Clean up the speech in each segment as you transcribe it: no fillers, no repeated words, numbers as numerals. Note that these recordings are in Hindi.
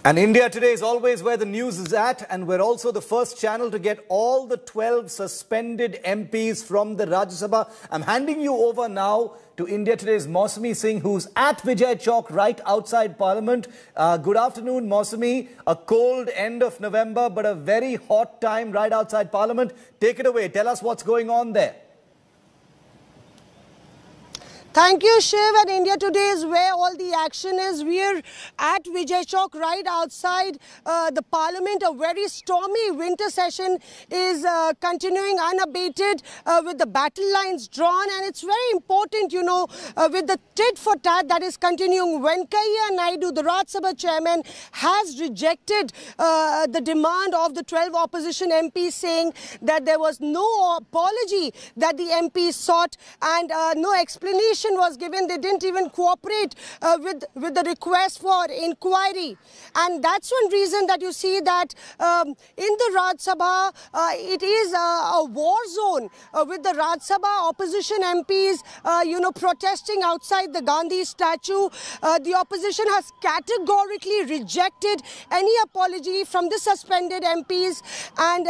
And India Today is always where the news is at, and we're also the first channel to get all the 12 suspended MPs from the Rajya Sabha. I'm handing you over now to India Today's Mausami Singh, who's at Vijay Chowk right outside Parliament. Good afternoon, Mausami. A cold end of November, but a very hot time right outside Parliament. Take it away. Tell us what's going on there. Thank you, Shiv. And India Today is where all the action is. We're at Vijay Chowk right outside the Parliament. A very stormy winter session is continuing unabated with the battle lines drawn. And it's very important, you know, with the tit for tat that is continuing. Venkaiah Naidu, the Rajya Sabha chairman, has rejected the demand of the 12 opposition MPs, saying that there was no apology that the MPs sought and no explanation was given. They didn't even cooperate with the request for inquiry. And that's one reason that you see that in the Rajya Sabha, it is a war zone with the Rajya Sabha opposition MPs, protesting outside the Gandhi statue. The opposition has categorically rejected any apology from the suspended MPs, and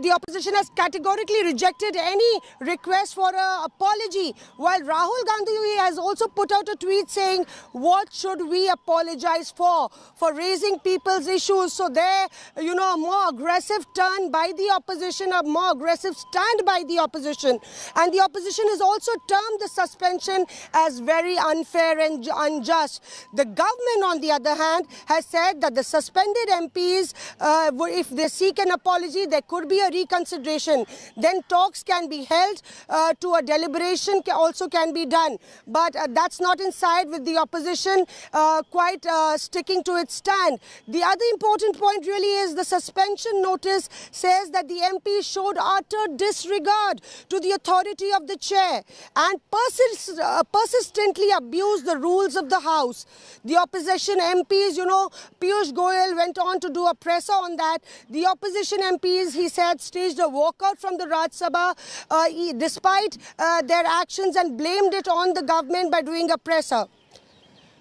the opposition has categorically rejected any request for an apology, while Rahul Gandhi has also put out a tweet saying, what should we apologize for raising people's issues? So there, a more aggressive turn by the opposition, a more aggressive stand by the opposition. And the opposition has also termed the suspension as very unfair and unjust. The government, on the other hand, has said that the suspended MPs, if they seek an apology, there could be a reconsideration. Then talks can be held to a deliberation also can be done. But that's not inside, with the opposition quite sticking to its stand. The other important point really is the suspension notice says that the MP showed utter disregard to the authority of the chair and persistently abused the rules of the House. The opposition MPs, Piyush Goyal went on to do a presser on that. The opposition MPs, he said, staged a walkout from the Rajya Sabha despite their actions, and blamed it on the government by doing a presser.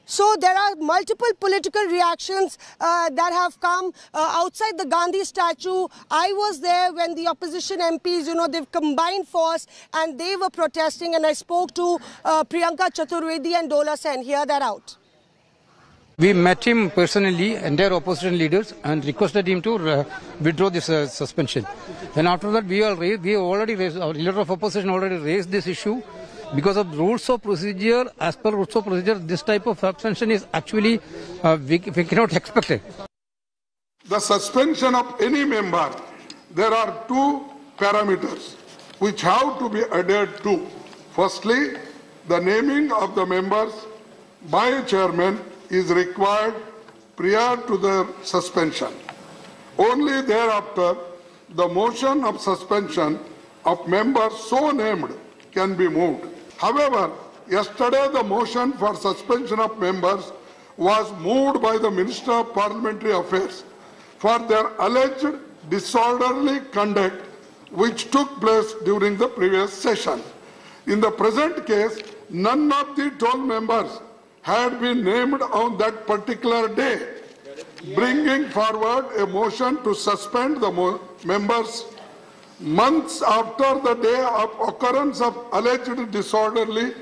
So there are multiple political reactions that have come outside the Gandhi statue. I was there when the opposition MPs, they've combined force and they were protesting, and I spoke to Priyanka Chaturvedi and Dola Sen. Hear that out. We met him personally and their opposition leaders and requested him to withdraw this suspension. And after that, we already raised, our leader of opposition already raised this issue. Because of rules of procedure, as per rules of procedure, this type of suspension is actually, we cannot expect it. The suspension of any member, there are two parameters which have to be adhered to. Firstly, the naming of the members by a chairman is required prior to their suspension. Only thereafter, the motion of suspension of members so named can be moved. However, yesterday the motion for suspension of members was moved by the Minister of Parliamentary Affairs for their alleged disorderly conduct which took place during the previous session. In the present case, none of the 12 members had been named on that particular day, bringing forward a motion to suspend the members months after the day of occurrence of alleged disorderly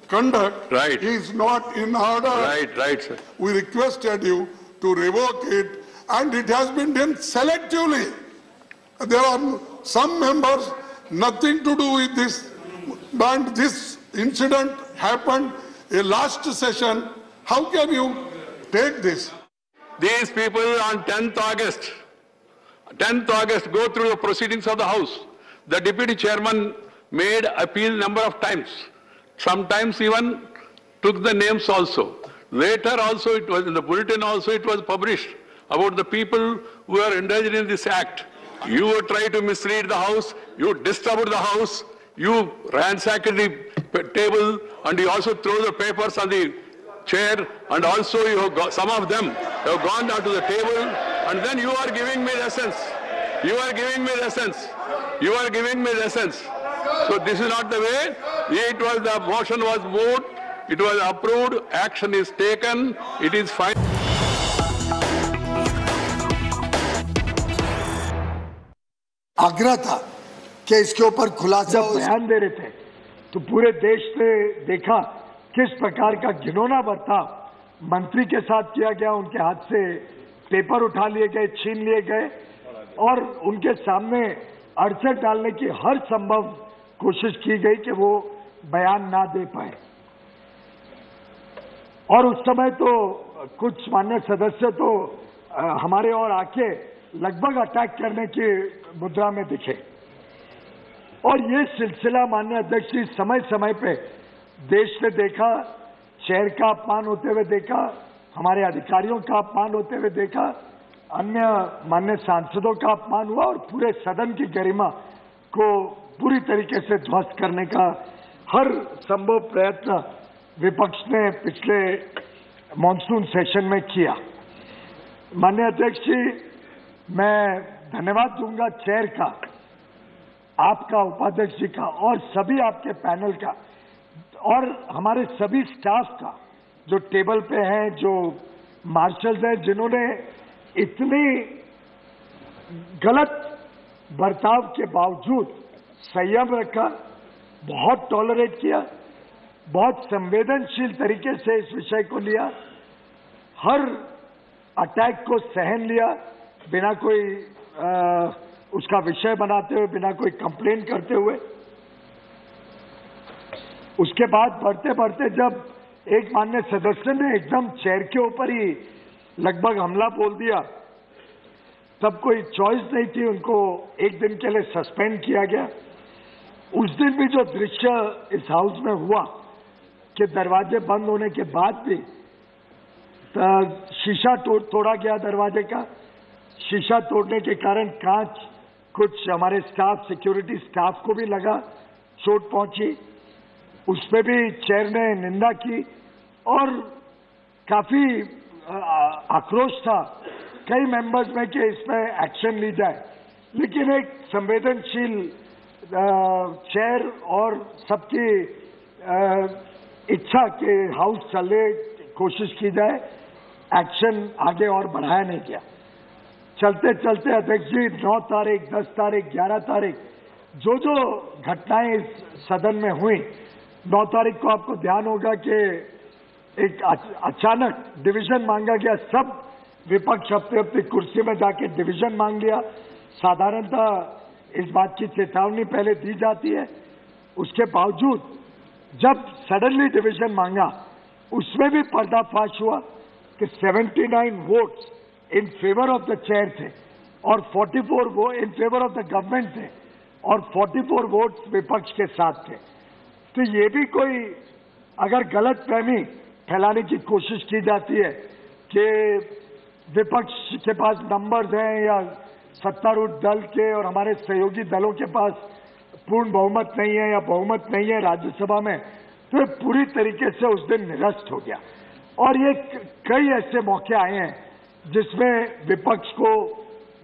conduct is not in order. Right, sir. We requested you to revoke it, and it has been done selectively. There are some members nothing to do with this, but this incident happened in last session. How can you take this? These people on 10th August go through the proceedings of the House. The deputy chairman made appeal number of times. Sometimes even took the names also. Later also, it was in the bulletin also, it was published about the people who are engaged in this act. You try to mislead the House, you disturbed the House, you ransacked the table, and you also throw the papers on the chair, and also you have got, some of them have gone down to the table, and then you are giving me lessons. You are giving me lessons. You are giving me lessons. So this is not the way. The motion was moved, it was approved, action is taken, it is fine. आग्रह था कि इसके ऊपर खुलासा बयान दे रहे थे तो पूरे देश ने देखा किस प्रकार का घिनौना बर्ताव मंत्री के साथ किया गया। उनके हाथ से पेपर उठा लिए गए, छीन लिए गए और उनके सामने अड़चन डालने की हर संभव कोशिश की गई कि वो बयान ना दे पाए। और उस समय तो कुछ माननीय सदस्य तो हमारे और आके लगभग अटैक करने की मुद्रा में दिखे। और ये सिलसिला माननीय अध्यक्ष जी समय समय पे देश ने देखा, चेयर का अपमान होते हुए देखा, हमारे अधिकारियों का अपमान होते हुए देखा, अन्य माननीय सांसदों का अपमान हुआ और पूरे सदन की गरिमा को पूरी तरीके से ध्वस्त करने का हर संभव प्रयत्न विपक्ष ने पिछले मॉनसून सेशन में किया। माननीय अध्यक्ष जी, मैं धन्यवाद दूंगा चेयर का, आपका, उपाध्यक्ष जी का और सभी आपके पैनल का और हमारे सभी स्टाफ का जो टेबल पे हैं, जो मार्शल्स हैं, जिन्होंने इतनी गलत बर्ताव के बावजूद संयम रखा, बहुत टॉलरेट किया, बहुत संवेदनशील तरीके से इस विषय को लिया, हर अटैक को सहन लिया बिना कोई उसका विषय बनाते हुए, बिना कोई कंप्लेन करते हुए। उसके बाद बढ़ते बढ़ते जब एक माननीय सदस्य ने एकदम चेयर के ऊपर ही लगभग हमला बोल दिया, तब कोई चॉइस नहीं थी, उनको एक दिन के लिए सस्पेंड किया गया। उस दिन भी जो दृश्य इस हाउस में हुआ कि दरवाजे बंद होने के बाद भी शीशा तोड़ा गया दरवाजे का, शीशा तोड़ने के कारण कांच कुछ हमारे स्टाफ, सिक्योरिटी स्टाफ को भी लगा, चोट पहुंची, उसमें भी चेयर ने निंदा की और काफी आक्रोश था कई मेंबर्स में कि इसमें एक्शन ली जाए। लेकिन एक संवेदनशील चेयर और सबकी इच्छा के हाउस चले, कोशिश की जाए, एक्शन आगे और बढ़ाया नहीं गया। चलते चलते अध्यक्ष जी 9 तारीख, 10 तारीख, 11 तारीख जो जो घटनाएं इस सदन में हुई, 9 तारीख को आपको ध्यान होगा कि एक अचानक डिवीजन मांगा गया। सब विपक्ष अपनी अपनी कुर्सी में जाके डिवीजन मांग लिया। साधारणतः इस बात की चेतावनी पहले दी जाती है, उसके बावजूद जब सडनली डिवीजन मांगा उसमें भी पर्दाफाश हुआ कि 79 votes in favour of the chair थे और 44 वो in favour of the government थे और 44 वोट्स विपक्ष के साथ थे। तो ये भी कोई अगर गलतफहमी फैलाने की कोशिश की जाती है कि विपक्ष के पास नंबर्स हैं या सत्तारूढ़ दल के और हमारे सहयोगी दलों के पास पूर्ण बहुमत नहीं है या बहुमत नहीं है राज्यसभा में, तो ये पूरी तरीके से उस दिन निरस्त हो गया। और ये कई ऐसे मौके आए हैं जिसमें विपक्ष को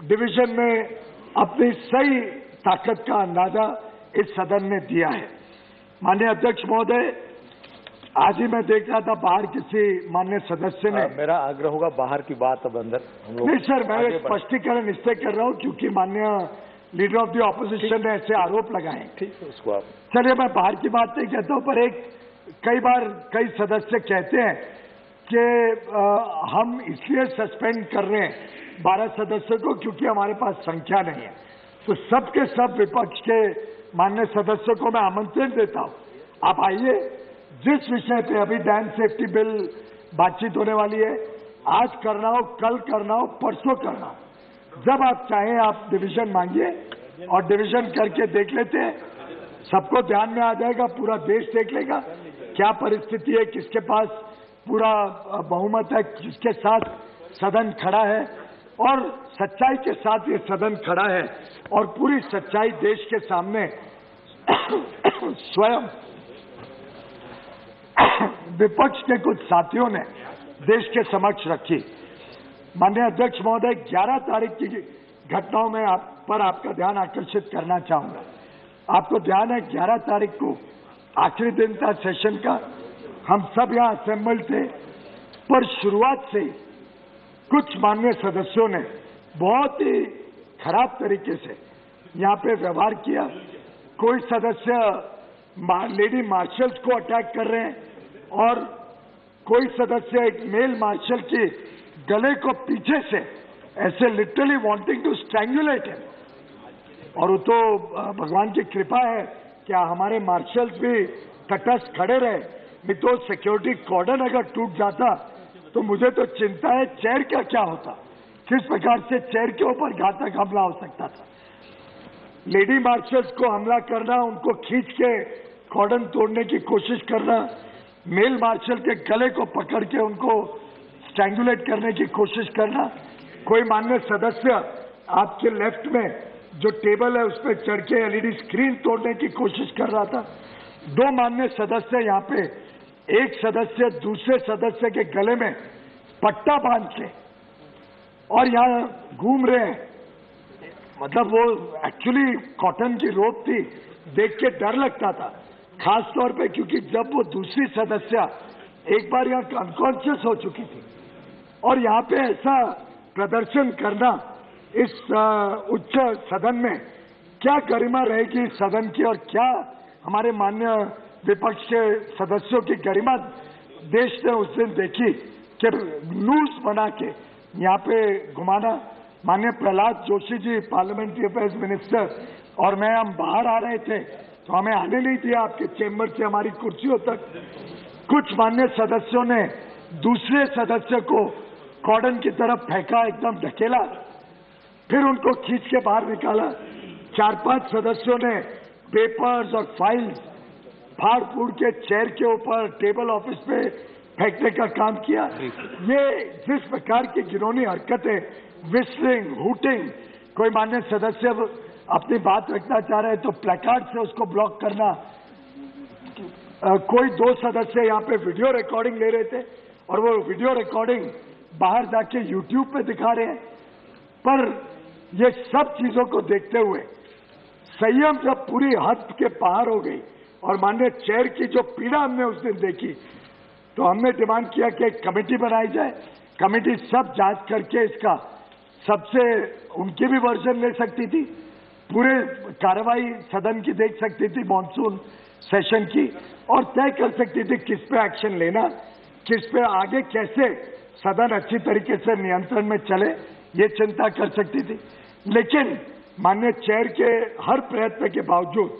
डिवीजन में अपनी सही ताकत का अंदाजा इस सदन ने दिया है। माननीय अध्यक्ष महोदय, आज ही मैं देख रहा था बाहर किसी माननीय सदस्य ने, मेरा आग्रह होगा बाहर की बात अब अंदर हम लोग नहीं सर, मैं स्पष्टीकरण इससे कर रहा हूं क्योंकि माननीय लीडर ऑफ द ऑपोजिशन ने ऐसे आरोप लगाए। ठीक है, उसको आप चलिए, मैं बाहर की बात नहीं कहता हूं, पर कई बार कई सदस्य कहते हैं कि हम इसलिए सस्पेंड कर रहे हैं 12 सदस्यों को क्योंकि हमारे पास संख्या नहीं है। तो सबके सब विपक्ष के माननीय सदस्यों को मैं आमंत्रण देता हूं, आप आइए, जिस विषय पे अभी डैम सेफ्टी बिल बातचीत होने वाली है, आज करना हो, कल करना हो, परसों करना हो, जब आप चाहें आप डिवीजन मांगिए और डिवीजन करके देख लेते हैं। सबको ध्यान में आ जाएगा, पूरा देश देख लेगा क्या परिस्थिति है, किसके पास पूरा बहुमत है, किसके साथ सदन खड़ा है और सच्चाई के साथ ये सदन खड़ा है और पूरी सच्चाई देश के सामने स्वयं विपक्ष के कुछ साथियों ने देश के समक्ष रखी। माननीय अध्यक्ष महोदय, 11 तारीख की घटनाओं में पर आपका ध्यान आकर्षित करना चाहूंगा। आपको ध्यान है 11 तारीख को आखिरी दिन था सेशन का, हम सब यहां असेंबल थे, पर शुरुआत से कुछ माननीय सदस्यों ने बहुत ही खराब तरीके से यहाँ पे व्यवहार किया। कोई सदस्य लेडी मार्शल्स को अटैक कर रहे हैं और कोई सदस्य एक मेल मार्शल के गले को पीछे से ऐसे लिटरली वांटिंग टू स्ट्रैंगुलेट हिम। और वो तो भगवान की कृपा है क्या हमारे मार्शल्स भी तटस्थ खड़े रहे, नहीं तो सिक्योरिटी कॉर्डन अगर टूट जाता तो मुझे तो चिंता है चेयर का क्या होता, किस प्रकार से चेयर के ऊपर घातक हमला हो सकता था। लेडी मार्शल्स को हमला करना, उनको खींच के कॉर्डन तोड़ने की कोशिश करना, मेल मार्शल के गले को पकड़ के उनको स्ट्रैंगुलेट करने की कोशिश करना। कोई माननीय सदस्य आपके लेफ्ट में जो टेबल है उस पर चढ़ के एलईडी स्क्रीन तोड़ने की कोशिश कर रहा था। दो माननीय सदस्य यहाँ पे, एक सदस्य दूसरे सदस्य के गले में पट्टा बांध के और यहाँ घूम रहे हैं। मतलब वो एक्चुअली कॉटन की रोप थी, देख के डर लगता था, खास तौर पे क्योंकि जब वो दूसरी सदस्य एक बार यहाँ अनकॉन्शियस हो चुकी थी और यहाँ पे ऐसा प्रदर्शन करना इस उच्च सदन में, क्या गरिमा रहेगी सदन की और क्या हमारे माननीय विपक्ष के सदस्यों की गरिमा देश ने उस दिन देखी कि न्यूज बना के यहाँ पे घुमाना। माननीय Prahlad Joshi ji parliamentary affairs minister और मैं, हम बाहर आ रहे थे तो हमें आने नहीं दिया आपके चेंबर से हमारी कुर्सियों तक। कुछ माननीय सदस्यों ने दूसरे सदस्य को कॉर्डन की तरफ फेंका, एकदम धकेला, फिर उनको खींच के बाहर निकाला। 4-5 सदस्यों ने पेपर्स और फाइल्स फाड़ फूड़ के चेयर के ऊपर, टेबल ऑफिस पे फेंकने का काम किया। ये जिस प्रकार की घिनौनी हरकतें, विस्लिंग, हूटिंग, कोई माननीय सदस्य अपनी बात रखना चाह रहे हैं तो प्लेकार्ड से उसको ब्लॉक करना। कोई 2 सदस्य यहाँ पे वीडियो रिकॉर्डिंग ले रहे थे और वो वीडियो रिकॉर्डिंग बाहर जाके यूट्यूब पे दिखा रहे हैं। पर ये सब चीजों को देखते हुए संयम जब पूरी हद के पार हो गई और माननीय चेयर की जो पीड़ा हमने उस दिन देखी, तो हमने डिमांड किया कि एक कमेटी बनाई जाए। कमेटी सब जांच करके इसका सबसे, उनकी भी वर्जन ले सकती थी, पूरे कार्रवाई सदन की देख सकती थी मॉनसून सेशन की, और तय कर सकती थी किस पे एक्शन लेना, किस पे आगे कैसे सदन अच्छी तरीके से नियंत्रण में चले, ये चिंता कर सकती थी। लेकिन माननीय चेयर के हर प्रयत्न के बावजूद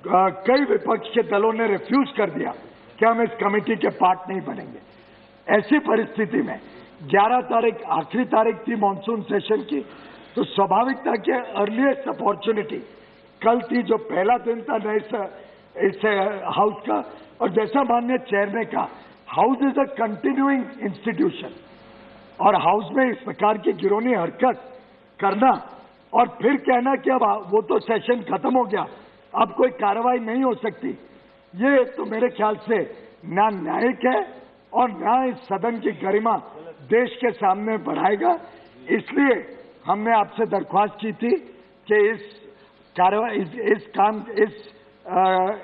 कई विपक्ष के दलों ने रिफ्यूज कर दिया कि हम इस कमेटी के पार्ट नहीं बनेंगे। ऐसी परिस्थिति में 11 तारीख आखिरी तारीख थी मॉनसून सेशन की, तो स्वाभाविक था कि अर्लीस्ट अपॉर्चुनिटी कल थी, जो पहला दिन था नए इस हाउस का। और जैसा माननीय चेयर ने कहा, house is a continuing institution और हाउस में इस प्रकार की घिनौनी हरकत करना और फिर कहना कि अब वो तो सेशन खत्म हो गया, अब कोई कार्रवाई नहीं हो सकती, ये तो मेरे ख्याल से ना न्यायिक है और ना इस सदन की गरिमा देश के सामने बढ़ाएगा। इसलिए हमने आपसे दरख्वास्त की थी कि इस कार्रवाई,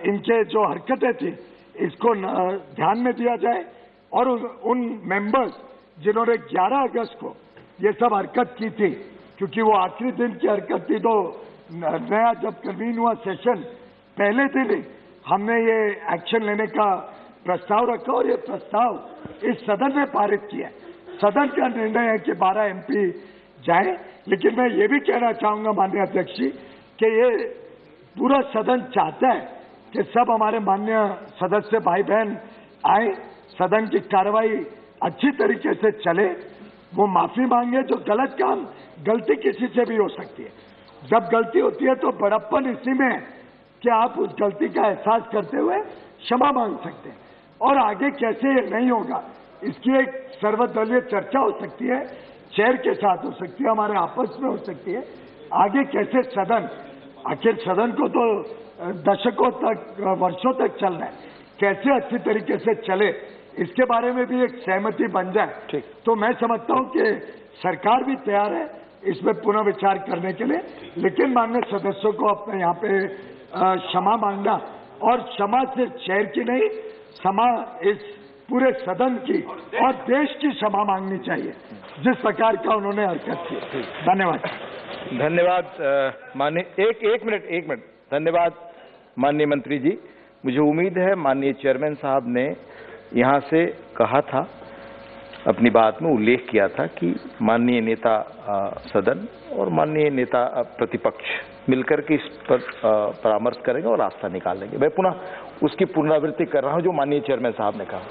इनके जो हरकतें थी इसको ध्यान में दिया जाए और उन मेंबर्स जिन्होंने 11 अगस्त को ये सब हरकत की थी, क्योंकि वो आखिरी दिन की हरकत थी, तो नया जब कन्वीन हुआ सेशन पहले दिन ही हमने ये एक्शन लेने का प्रस्ताव रखा और ये प्रस्ताव इस सदन में पारित किया। सदन का निर्णय है कि 12 एमपी जाए, लेकिन मैं ये भी कहना चाहूंगा माननीय अध्यक्ष जी कि ये पूरा सदन चाहता है कि सब हमारे माननीय सदस्य भाई बहन आए, सदन की कार्रवाई अच्छी तरीके से चले, वो माफी मांगे। जो गलत काम, गलती किसी से भी हो सकती है, जब गलती होती है तो बड़प्पन इसी में है कि आप उस गलती का एहसास करते हुए क्षमा मांग सकते हैं और आगे कैसे ये नहीं होगा इसकी एक सर्वदलीय चर्चा हो सकती है, चेयर के साथ हो सकती है, हमारे आपस में हो सकती है। आगे कैसे सदन, आखिर सदन को तो दशकों तक, वर्षों तक चलना है, कैसे अच्छी तरीके से चले इसके बारे में भी एक सहमति बन जाए। तो मैं समझता हूं कि सरकार भी तैयार है इसमें पुनः विचार करने के लिए, लेकिन माननीय सदस्यों को अपने यहाँ पे क्षमा मांगना, और क्षमा सिर्फ चेयर की नहीं, क्षमा इस पूरे सदन की और देश की क्षमा मांगनी चाहिए जिस प्रकार का उन्होंने हरकत की। धन्यवाद। धन्यवाद माननीय एक मिनट धन्यवाद माननीय मंत्री जी। मुझे उम्मीद है माननीय चेयरमैन साहब ने यहाँ से कहा था, अपनी बात में उल्लेख किया था कि माननीय नेता सदन और माननीय नेता प्रतिपक्ष मिलकर के इस पर परामर्श करेंगे और रास्ता निकाल लेंगे। मैं पुनः उसकी पुनरावृत्ति कर रहा हूं जो माननीय चेयरमैन साहब ने कहा।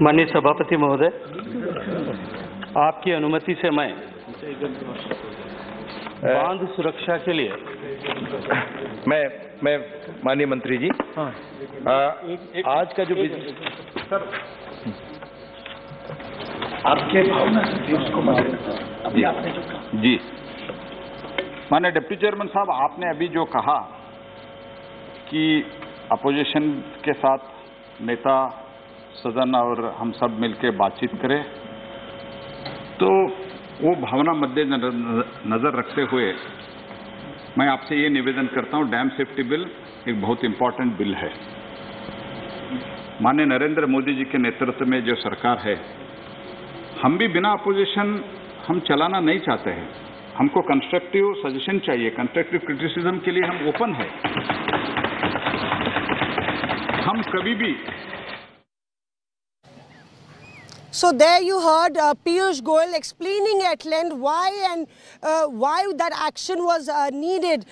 माननीय सभापति महोदय, आपकी अनुमति से मैं बांध सुरक्षा के लिए मैं माननीय मंत्री जी, आज का जो सर आपके भावना से उसको अभी आपने जो कहा जी, माननीय डिप्टी चेयरमैन साहब, आपने अभी जो कहा कि अपोजिशन के साथ नेता सदन और हम सब मिलकर बातचीत करें, तो वो भावना मद्देनजर रखते हुए मैं आपसे ये निवेदन करता हूं, डैम सेफ्टी बिल एक बहुत इंपॉर्टेंट बिल है। माननीय नरेंद्र मोदी जी के नेतृत्व में जो सरकार है, हम भी बिना अपोजिशन हम चलाना नहीं चाहते हैं। हमको कंस्ट्रक्टिव सजेशन चाहिए, कंस्ट्रक्टिव क्रिटिसिज्म के लिए हम ओपन है। हम कभी भी So there you heard Piyush Goyal explaining at length why that action was needed.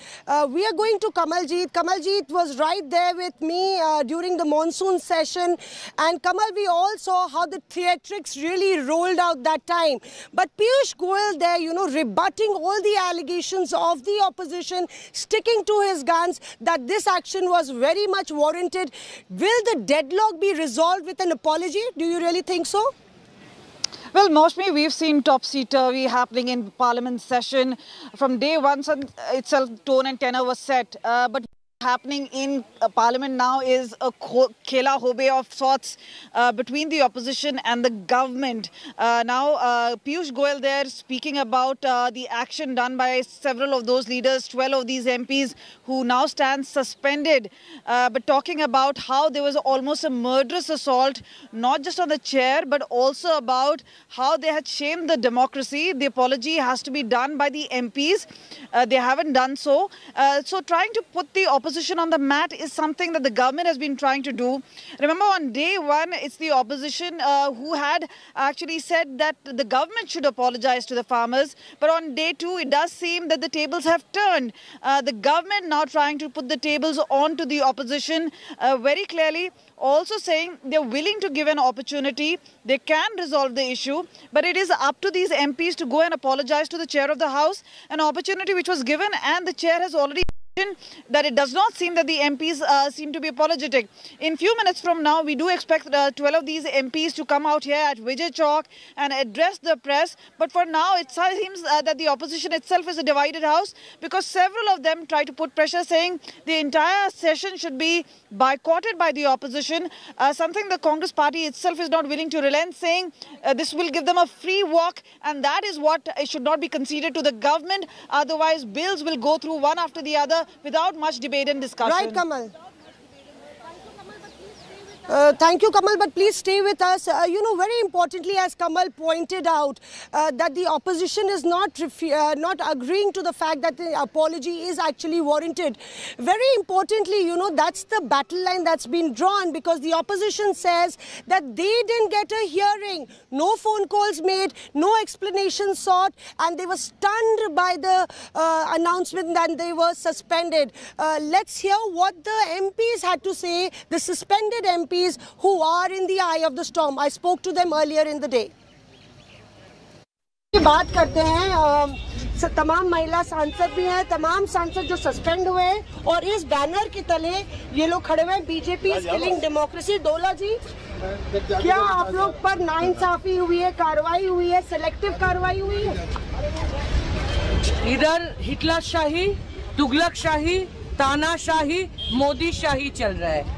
We are going to Kamaljeet. Kamaljeet was right there with me during the monsoon session, and Kamal, we all saw how the theatrics really rolled out that time. But Piyush Goyal there, you know, rebutting all the allegations of the opposition, sticking to his guns that this action was very much warranted. Will the deadlock be resolved with an apology? Do you really think so? Well, Moushami, we've seen topsy-turvy happening in Parliament session. From day one itself, tone and tenor was set. But happening in Parliament now is a khela hobe of sorts between the opposition and the government. Now, Piyush Goyal there speaking about the action done by several of those leaders, 12 of these MPs who now stand suspended, but talking about how there was almost a murderous assault, not just on the chair, but also about how they had shamed the democracy. The apology has to be done by the MPs. They haven't done so. So trying to put the opposition on the mat is something that the government has been trying to do. Remember, on day one, it's the opposition who had actually said that the government should apologize to the farmers. But on day two, it does seem that the tables have turned. The government now trying to put the tables on to the opposition very clearly, also saying they're willing to give an opportunity. They can resolve the issue, but it is up to these MPs to go and apologize to the chair of the House, an opportunity which was given, and the chair has already that it does not seem that the MPs seem to be apologetic. In few minutes from now, we do expect 12 of these MPs to come out here at Vijay Chowk and address the press. But for now, it seems that the opposition itself is a divided house, because several of them try to put pressure, saying the entire session should be boycotted by the opposition, something the Congress party itself is not willing to relent, saying this will give them a free walk, and that is what should not be conceded to the government. Otherwise, bills will go through one after the other without much debate and discussion. Right, Kamal. Thank you, Kamal, but please stay with us. You know, very importantly, as Kamal pointed out, that the opposition is not agreeing to the fact that the apology is actually warranted. Very importantly, you know, that's the battle line that's been drawn, because the opposition says that they didn't get a hearing, no phone calls made, no explanation sought, and they were stunned by the announcement that they were suspended. Let's hear what the MPs had to say, the suspended MPs who are in the eye of the storm. I spoke to them earlier in the day. बात करते हैं, तमाम महिला सांसद भी हैं, तमाम सांसद जो सस्पेंड हुए हैं, और इस बैनर के तले ये लोग खड़े हुए हैं, बीजेपी इज किलिंग डेमोक्रेसी। डोला जी, क्या आप लोग पर नाइंसाफी हुई है, कार्रवाई हुई है, सिलेक्टिव कार्रवाई हुई है? इधर हिटलर शाही, तुगलक शाही, तानाशाही, मोदी शाही चल रहा है,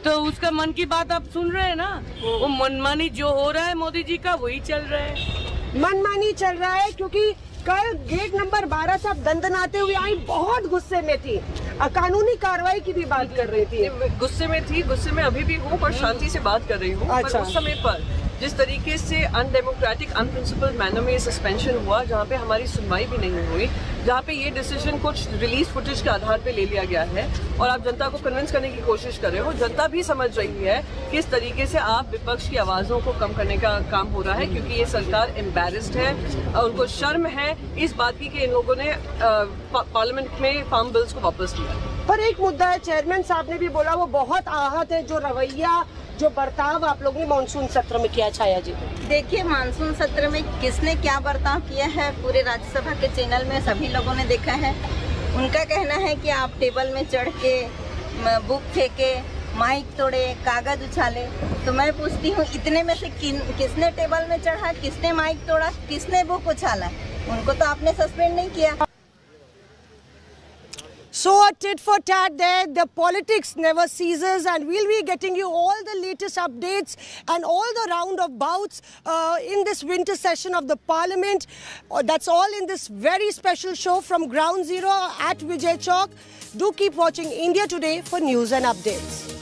तो उसका मन की बात आप सुन रहे हैं ना। वो मनमानी जो हो रहा है मोदी जी का, वही चल रहा है। मनमानी चल रहा है, क्योंकि कल गेट नंबर 12 से आप दंदनाते हुए आई, बहुत गुस्से में थी, कानूनी कार्रवाई की भी बात कर रही थी। गुस्से में थी, गुस्से में अभी भी हूँ, पर शांति से बात कर रही हूँ। अच्छा। पर उस समय पर जिस तरीके से अनडेमोक्रेटिक अनप्रिंसिपल्ड मैनर में ये सस्पेंशन हुआ, जहाँ पे हमारी सुनवाई भी नहीं हुई, जहाँ पे ये डिसीजन कुछ रिलीज फुटेज के आधार पे ले लिया गया है और आप जनता को कन्विंस करने की कोशिश कर रहे हो। जनता भी समझ रही है कि इस तरीके से आप विपक्ष की आवाज़ों को कम करने का काम हो रहा है, क्योंकि ये सरकार एम्बैरेस्ड है, उनको शर्म है इस बात की कि इन लोगों ने पार्लियामेंट में फार्म बिल्स को वापस लिया। पर एक मुद्दा है, चेयरमैन साहब ने भी बोला वो बहुत आहत है जो रवैया, जो बर्ताव आप लोगों ने मानसून सत्र में किया। छाया जी, देखिए मानसून सत्र में किसने क्या बर्ताव किया है पूरे राज्यसभा के चैनल में सभी लोगों ने देखा है। उनका कहना है कि आप टेबल में चढ़ के बुक फेंके, माइक तोड़े, कागज उछाले। तो मैं पूछती हूँ इतने में से किसने टेबल में चढ़ा, किसने माइक तोड़ा, किसने बुक उछाला? उनको तो आपने सस्पेंड नहीं किया। So a tit for tat there, the politics never ceases, and we'll be getting you all the latest updates and all the round of bouts in this winter session of the Parliament. That's all in this very special show from Ground Zero at Vijay Chowk. Do keep watching India Today for news and updates.